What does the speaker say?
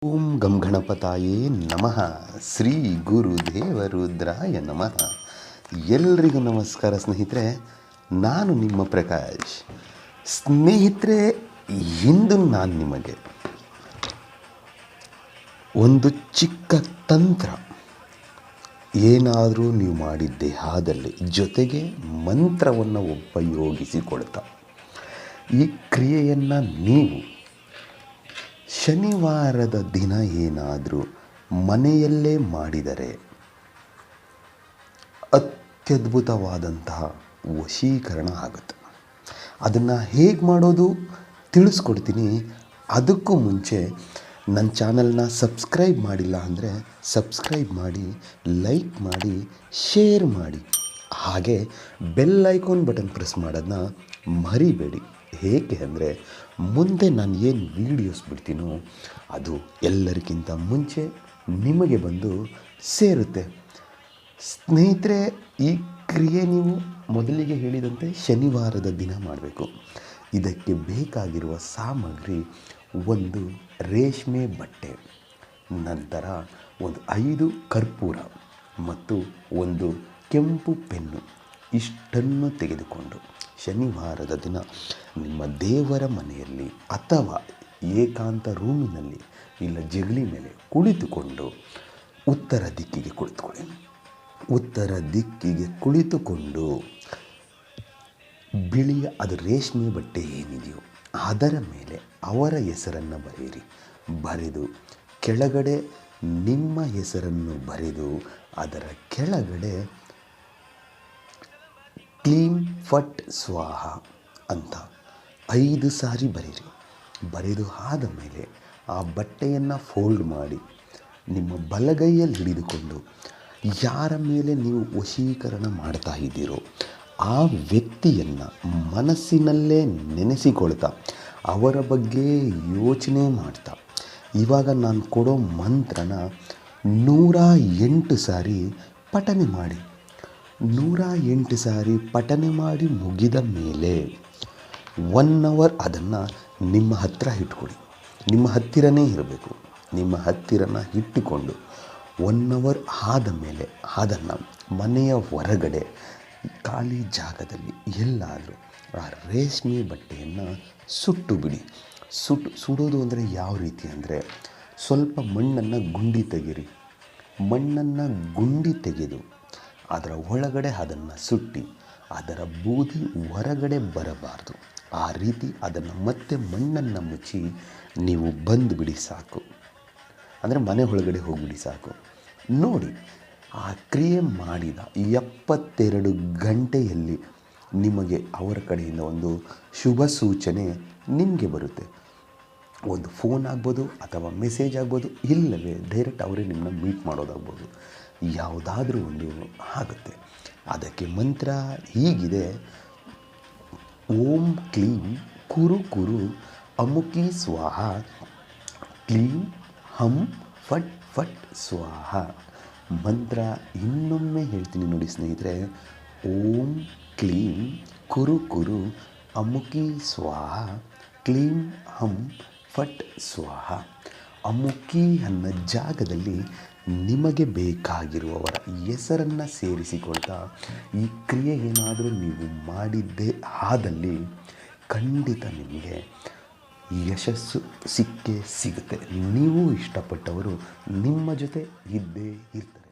ಓಂ ಗಂ ಗಣಪತಾಯೇ ನಮಃ. ಶ್ರೀ ಗುರುದೇವರುದ್ರಾಯ ನಮಃ. ಎಲ್ರಿಗೂ ನಮಸ್ಕಾರ ಸ್ನೇಹಿತರೆ, ನಾನು ನಿಮ್ಮ ಪ್ರಕಾಶ್. ಸ್ನೇಹಿತರೆ, ಇಂದು ನಾನು ನಿಮಗೆ ಒಂದು ಚಿಕ್ಕ ತಂತ್ರ, ಏನಾದರೂ ನೀವು ಮಾಡಿದ್ದೇ ಆದಲ್ಲಿ ಜೊತೆಗೆ ಮಂತ್ರವನ್ನು ಉಪಯೋಗಿಸಿಕೊಳ್ತಾ ಈ ಕ್ರಿಯೆಯನ್ನು ನೀವು ಶನಿವಾರದ ದಿನ ಏನಾದರೂ ಮನೆಯಲ್ಲೇ ಮಾಡಿದರೆ ಅತ್ಯದ್ಭುತವಾದಂತಹ ವಶೀಕರಣ ಆಗುತ್ತೆ. ಅದನ್ನು ಹೇಗೆ ಮಾಡೋದು ತಿಳಿಸ್ಕೊಡ್ತೀನಿ. ಅದಕ್ಕೂ ಮುಂಚೆ ನನ್ನ ಚಾನಲ್ನ ಸಬ್ಸ್ಕ್ರೈಬ್ ಮಾಡಿಲ್ಲ ಅಂದರೆ ಸಬ್ಸ್ಕ್ರೈಬ್ ಮಾಡಿ, ಲೈಕ್ ಮಾಡಿ, ಶೇರ್ ಮಾಡಿ, ಹಾಗೆ ಬೆಲ್ ಐಕಾನ್ ಬಟನ್ ಪ್ರೆಸ್ ಮಾಡೋದನ್ನ ಮರಿಬೇಡಿ. ಏಕೆ ಅಂದರೆ ಮುಂದೆ ನಾನು ಏನು ವೀಡಿಯೋಸ್ ಬಿಡ್ತೀನೋ ಅದು ಎಲ್ಲರಿಗಿಂತ ಮುಂಚೆ ನಿಮಗೆ ಬಂದು ಸೇರುತ್ತೆ. ಸ್ನೇಹಿತರೆ, ಈ ಕ್ರಿಯೆ ನೀವು ಮೊದಲಿಗೆ ಹೇಳಿದಂತೆ ಶನಿವಾರದ ದಿನ ಮಾಡಬೇಕು. ಇದಕ್ಕೆ ಬೇಕಾಗಿರುವ ಸಾಮಗ್ರಿ ಒಂದು ರೇಷ್ಮೆ ಬಟ್ಟೆ, ನಂತರ ಒಂದು 5 ಕರ್ಪೂರ ಮತ್ತು ಒಂದು ಕೆಂಪು ಪೆನ್ನು, ಇಷ್ಟನ್ನು ತೆಗೆದುಕೊಂಡು ಶನಿವಾರದ ದಿನ ನಿಮ್ಮ ದೇವರ ಮನೆಯಲ್ಲಿ ಅಥವಾ ಏಕಾಂತ ರೂಮಿನಲ್ಲಿ ಇಲ್ಲ ಜಗಲಿ ಮೇಲೆ ಕುಳಿತುಕೊಂಡು ಉತ್ತರ ದಿಕ್ಕಿಗೆ ಕುಳಿತುಕೊಳ್ಳಿ. ಉತ್ತರ ದಿಕ್ಕಿಗೆ ಕುಳಿತುಕೊಂಡು ಬಿಳಿಯ ಅದು ರೇಷ್ಮೆ ಬಟ್ಟೆ ಏನಿದೆಯೋ ಅದರ ಮೇಲೆ ಅವರ ಹೆಸರನ್ನು ಬರೆದು ಕೆಳಗಡೆ ನಿಮ್ಮ ಹೆಸರನ್ನು ಬರೆದು ಅದರ ಕೆಳಗಡೆ ಕ್ಲೀಂ ಫಟ್ ಸ್ವಾಹ ಅಂತ 5 ಸಾರಿ ಬರೆದು ಆದ ಮೇಲೆ ಆ ಬಟ್ಟೆಯನ್ನು ಫೋಲ್ಡ್ ಮಾಡಿ ನಿಮ್ಮ ಬಲಗೈಯಲ್ಲಿ ಹಿಡಿದುಕೊಂಡು ಯಾರ ಮೇಲೆ ನೀವು ವಶೀಕರಣ ಮಾಡ್ತಾ ಇದ್ದೀರೋ ಆ ವ್ಯಕ್ತಿಯನ್ನು ಮನಸ್ಸಿನಲ್ಲೇ ನೆನೆಸಿಕೊಳ್ತಾ ಅವರ ಬಗ್ಗೆ ಯೋಚನೆ ಮಾಡ್ತಾ ಇವಾಗ ನಾನು ಕೊಡೋ ಮಂತ್ರನ 108 ಸಾರಿ ಪಠನೆ ಮಾಡಿ. 108 ಸಾರಿ ಪಠನೆ ಮಾಡಿ ಮುಗಿದ ಮೇಲೆ 1 ಅವರ್ ಅದನ್ನು ನಿಮ್ಮ ಹತ್ತಿರ ಇಟ್ಕೊಳ್ಳಿ. ನಿಮ್ಮ ಹತ್ತಿರನೇ ಇರಬೇಕು. ನಿಮ್ಮ ಹತ್ತಿರನ ಇಟ್ಟುಕೊಂಡು 1 ಅವರ್ ಆದ ಮೇಲೆ ಅದನ್ನು ಮನೆಯ ಹೊರಗಡೆ ಖಾಲಿ ಜಾಗದಲ್ಲಿ ಎಲ್ಲಾದರೂ ಆ ರೇಷ್ಮೆ ಬಟ್ಟೆಯನ್ನು ಸುಟ್ಟು ಬಿಡಿ. ಸುಡೋದು ಅಂದರೆ ಯಾವ ರೀತಿ ಅಂದರೆ, ಸ್ವಲ್ಪ ಮಣ್ಣನ್ನು ಗುಂಡಿ ತೆಗೆದು ಅದರ ಒಳಗಡೆ ಅದನ್ನು ಸುಟ್ಟಿ ಅದರ ಬೂದಿ ಹೊರಗಡೆ ಬರಬಾರ್ದು. ಆ ರೀತಿ ಅದನ್ನು ಮತ್ತೆ ಮಣ್ಣನ್ನು ಮುಚ್ಚಿ ನೀವು ಬಂದುಬಿಡಿ ಸಾಕು. ಅಂದರೆ ಮನೆ ಒಳಗಡೆ ಹೋಗಿಬಿಡಿ ಸಾಕು. ನೋಡಿ, ಆ ಕ್ರಿಯೆ ಮಾಡಿದ 72 ಗಂಟೆಯಲ್ಲಿ ನಿಮಗೆ ಅವರ ಕಡೆಯಿಂದ ಒಂದು ಶುಭ ಸೂಚನೆ ನಿಮಗೆ ಬರುತ್ತೆ. ಒಂದು ಫೋನ್ ಆಗ್ಬೋದು ಅಥವಾ ಮೆಸೇಜ್ ಆಗ್ಬೋದು, ಇಲ್ಲವೇ ಡೈರೆಕ್ಟ್ ಅವರೇ ನಿಮ್ಮನ್ನ ಮೀಟ್ ಮಾಡೋದಾಗ್ಬೋದು, ಯಾವುದಾದ್ರೂ ಒಂದು ಆಗುತ್ತೆ. ಅದಕ್ಕೆ ಮಂತ್ರ ಹೀಗಿದೆ: ಓಂ ಕ್ಲೀಂ ಕುರು ಕುರು ಅಮುಕಿ ಸ್ವಾಹ, ಕ್ಲೀಂ ಹಂ ಫಟ್ ಫಟ್ ಸ್ವಾಹ. ಮಂತ್ರ ಇನ್ನೊಮ್ಮೆ ಹೇಳ್ತೀನಿ ನೋಡಿ ಸ್ನೇಹಿತರೆ. ಓಂ ಕ್ಲೀಂ ಕುರು ಕುರು ಅಮುಕಿ ಸ್ವಾಹ, ಕ್ಲೀಂ ಹಂ ಫಟ್ ಸ್ವಾಹ. ಅಮುಕಿ ಅನ್ನೋ ಜಾಗದಲ್ಲಿ ನಿಮಗೆ ಬೇಕಾಗಿರುವವರ ಹೆಸರನ್ನು ಸೇರಿಸಿಕೊಳ್ತಾ ಈ ಕ್ರಿಯೆ ಏನಾದರೂ ನೀವು ಮಾಡಿದ್ದೇ ಆದಲ್ಲಿ ಖಂಡಿತ ನಿಮಗೆ ಯಶಸ್ಸು ಸಿಕ್ಕೇ ಸಿಗುತ್ತೆ. ನೀವು ಇಷ್ಟಪಟ್ಟವರು ನಿಮ್ಮ ಜೊತೆ ಇದ್ದೇ ಇರ್ತಾರೆ.